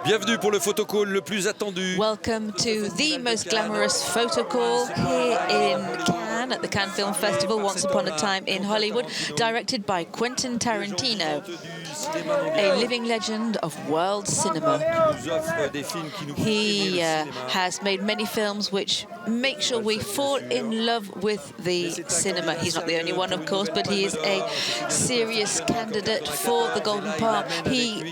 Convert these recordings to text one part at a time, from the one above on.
Bienvenue pour le photocall le plus attendu. Welcome to the most glamorous photocall here in Cannes at the Cannes Film Festival, Once Upon a Time in Hollywood, directed by Quentin TARANTINO, a living legend of world cinema. He has made many films which make sure we fall in love with the cinema. He's not the only one, of course, but he is a serious candidate for the Golden Palm. He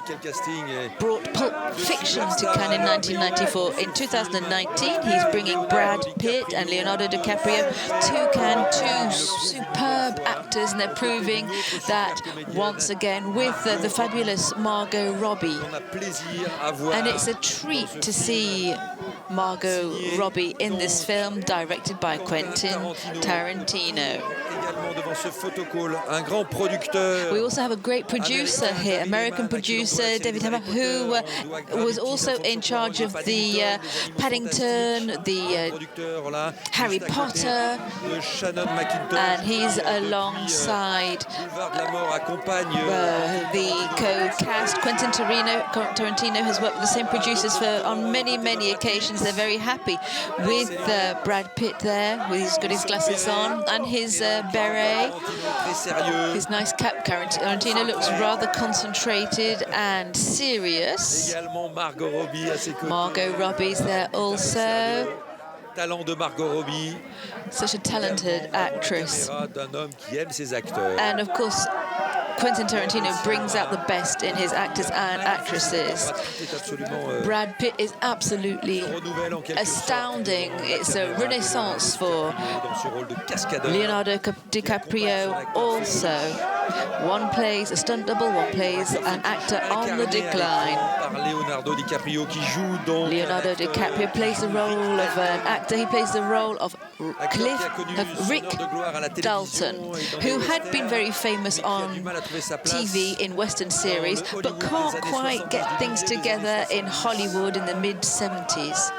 brought Pulp Fiction to Cannes in 1994. In 2019, he's bringing Brad Pitt and Leonardo DiCAPRIO to Cannes, two superb actors, and they're proving that once again with the fabulous Margot Robbie. And it's a treat to see Margot Robbie in this film, directed by Quentin Tarantino. We also have a great producer here, American producer David Hammer, who was also in charge of the Paddington, the Harry Potter, and he's alongside the co-cast. Quentin Tarantino has worked with the same producers on many occasions. They're very happy with Brad Pitt there. He's got his glasses on and his beret, his nice cap. Tarantino looks rather concentrated and serious. Margot Robbie's there also. Such a talented actress. And of course, Quentin Tarantino brings out the best in his actors and actresses. Brad Pitt is absolutely astounding. It's a renaissance for Leonardo DiCaprio also. One plays a stunt double, one plays an actor on the decline. Leonardo DiCaprio plays the role of an actor. He plays the role of Rick Dalton, who had been very famous on TV in Western series, but can't quite get things together in Hollywood in the mid-70s.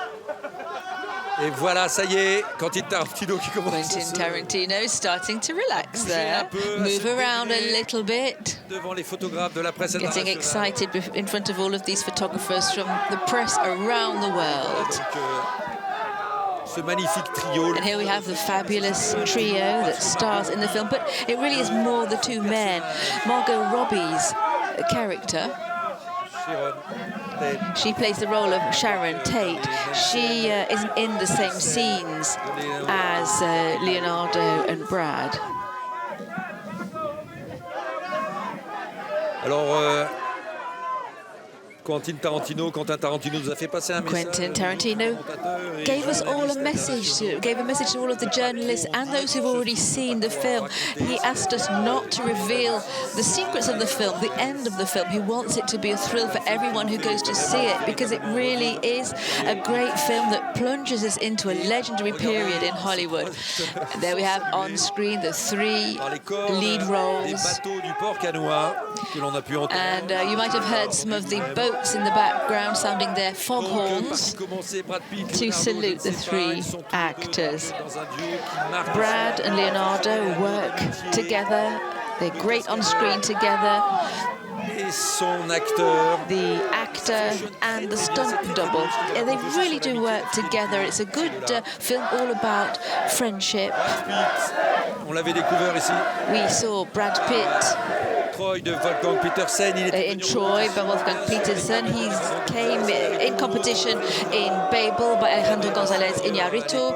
Et voilà, ça y est, Quentin Tarantino qui commence. Quentin Tarantino is starting to relax there, move around a little bit, getting excited in front of all of these photographers from the press around the world. And here we have the fabulous trio that stars in the film, but it really is more the two men. Margot Robbie's character, she plays the role of Sharon Tate. She isn't in the same scenes as Leonardo and Brad. Alors, Quentin Tarantino nous a fait passer un message. Quentin Tarantino gave us all a message, gave a message to all of the journalists and those who've already seen the film. He asked us not to reveal the secrets of the film, the end of the film. He wants it to be a thrill for everyone who goes to see it, because it really is a great film that plunges us into a legendary period in Hollywood. And there we have on screen the three lead roles. And you might have heard some of the boats in the background sounding their foghorns to salute the three actors. Brad and Leonardo work together. They're great on screen together. The actor and the stunt double, they really do work together. It's a good film all about friendship. We saw Brad Pitt in Troy by Wolfgang Petersen. He came in competition in Babel by Alejandro González Iñárritu.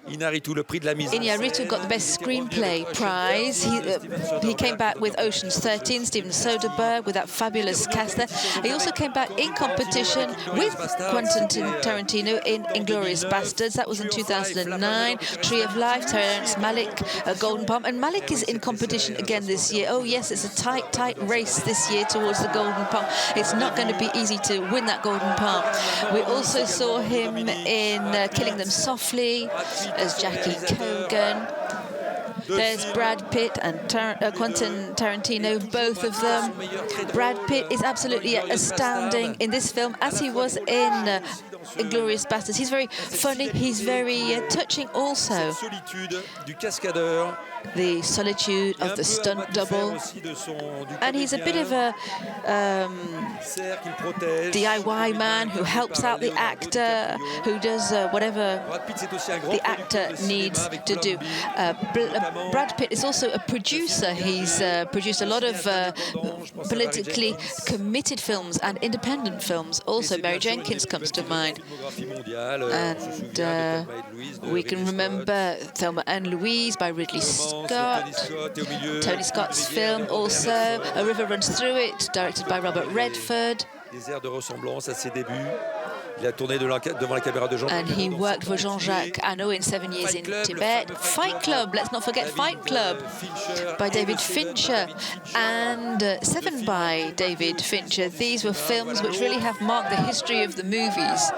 Iñárritu got the best screenplay prize. He came back with Ocean's 13, Steven Soderbergh, with that fabulous cast there. He also came back in competition with Quentin Tarantino in Inglourious Basterds. That was in 2009. Tree of Life, Terrence Malick, Golden Palm. And Malick is in competition again this year. Oh yes, it's a tight race this year towards the Golden Palm. It's not going to be easy to win that Golden Palm. We also saw him in Killing Them Softly as Jackie Cogan. There's Brad Pitt and Quentin Tarantino, both of them. Brad Pitt is absolutely astounding in this film, as he was in Inglourious Basterds. He's very funny, he's very touching also. The solitude of the stunt double. And he's a bit of a DIY man who helps out the actor, who does whatever the actor needs to do. Brad Pitt is also a producer. He's produced a lot of politically committed films and independent films. Also, Mary Jenkins comes to mind. And we can remember Thelma and Louise by Ridley Scott, Tony Scott's film also, A River Runs Through It, directed by Robert Redford. And he worked for Jean-Jacques Hano in 7 Years in Tibet. Fight Club, let's not forget Fight Club by David Fincher, and Seven by David Fincher. These were films which really have marked the history of the movies.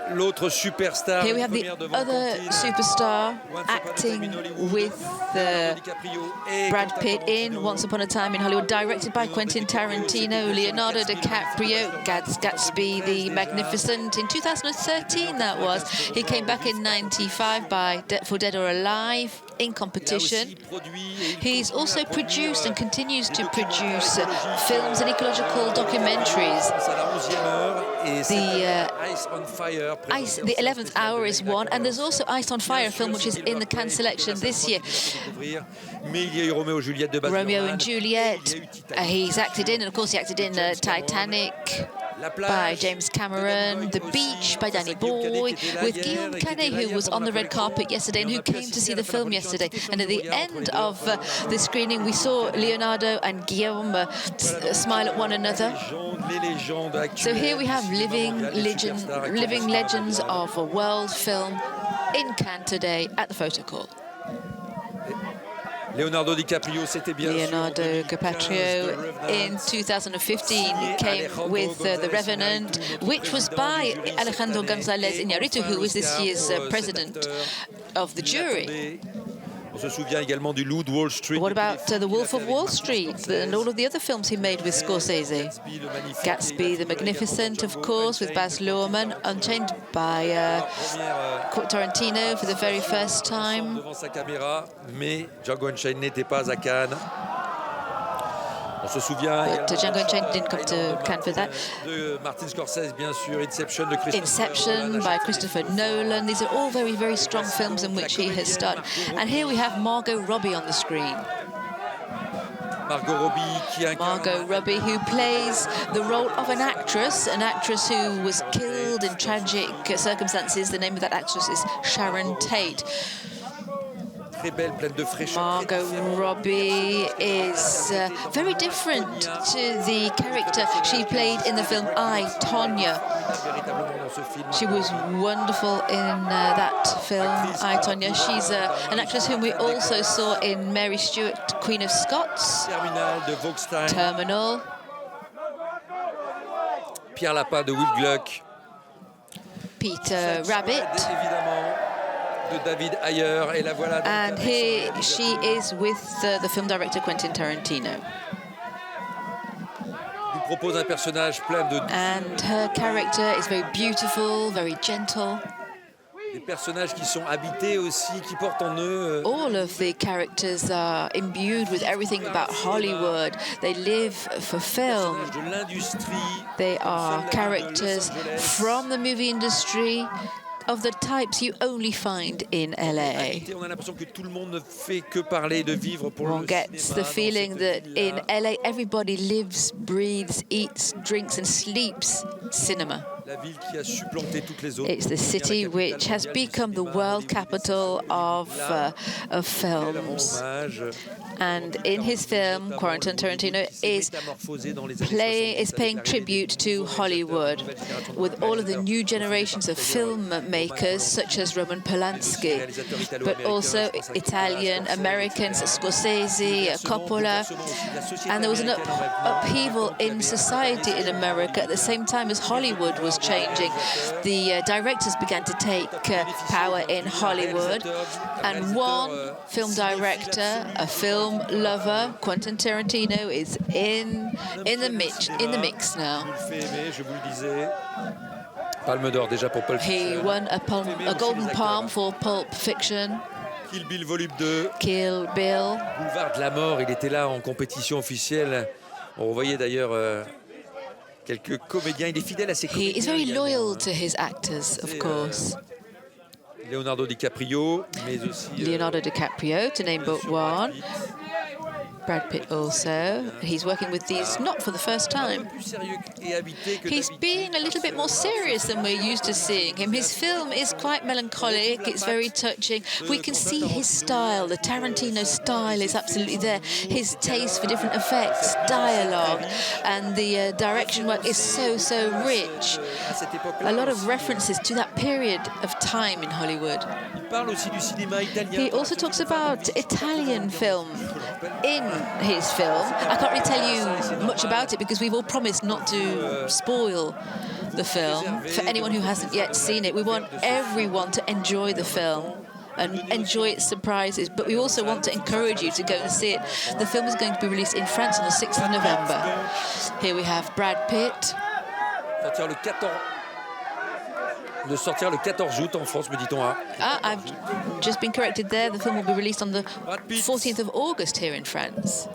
Here we have the other superstar acting with Brad Pitt in Once Upon a Time in Hollywood, directed by Quentin Tarantino, Leonardo DiCaprio, Gatsby the Magnificent. In 2013, that was. He came back in '95 for Dead or Alive, in competition. He's also produced and continues to produce films and ecological documentaries. The 11th Hour is one, and there's also Ice on Fire, a film which is in the Cannes selection this year. Romeo and Juliet, he's acted in, and of course he acted in Titanic by James Cameron, The Beach by Danny Boy, with Guillaume Canet, who was on the red carpet yesterday and who came to see the film yesterday. And at the end of the screening, we saw Leonardo and Guillaume smile at one another. So here we have living legends of a world film in Cannes today at the Photocall. Leonardo DiCaprio in 2015 came with The Revenant, which was by Alejandro González Iñárritu, who was this year's president of the jury. What about The Wolf of Wall Street and all of the other films he made with Scorsese? Gatsby the Magnificent, of course, with Baz Luhrmann, Unchained by Tarantino for the very first time. But Django Unchained didn't come to Cannes for that. Inception by Christopher Nolan. These are all very, very strong films in which he has starred. And here we have Margot Robbie on the screen. Margot Robbie, who plays the role of an actress who was killed in tragic circumstances. The name of that actress is Sharon Tate. Margot Robbie is very different to the character she played in the film I, Tonya. She was wonderful in that film, I, Tonya. She's an actress whom we also saw in Mary Stuart, Queen of Scots, Terminal. Pierre Lapin de Will Gluck. Peter Rabbit. And here she is with the film director Quentin Tarantino. And her character is very beautiful, very gentle. All of the characters are imbued with everything about Hollywood. They live for film. They are characters from the movie industry, of the types you only find in LA. One gets the feeling that in LA everybody lives, breathes, eats, drinks and sleeps cinema. It's the city which has become the world capital of films. And in his film, Quentin Tarantino is paying tribute to Hollywood with all of the new generations of filmmakers, such as Roman Polanski, but also Italian, Americans, Scorsese, Coppola. And there was an upheaval in society in America at the same time as Hollywood was was changing. The directors began to take power in Hollywood, and one film director, a film lover, Quentin Tarantino, is in the mix now. Palme d'Or déjà pour Pulp Fiction. He won a Golden Palm for Pulp Fiction. Kill Bill volume 2. Kill Bill. Boulevard de la Mort, il était là en compétition officielle. On voyait d'ailleurs quelques comédiens. Il est fidèle à ses comédiens. He is very loyal to his actors, of course. Leonardo DiCaprio, mais aussi Leonardo DiCaprio, to name but one. Brad Pitt also. He's working with these not for the first time. He's being a little bit more serious than we're used to seeing him. His film is quite melancholic, it's very touching. We can see his style, the Tarantino style is absolutely there. His taste for different effects, dialogue, and the direction work is so rich. A lot of references to that period of time in Hollywood. He also talks about Italian film in his film. I can't really tell you much about it because we've all promised not to spoil the film. For anyone who hasn't yet seen it, we want everyone to enjoy the film and enjoy its surprises, but we also want to encourage you to go and see it. The film is going to be released in France on the 6th of November. Here we have Brad Pitt. De sortir le 14 août en France, me dit-on. I've just been corrected there. The film will be released on the 14th of August here in France.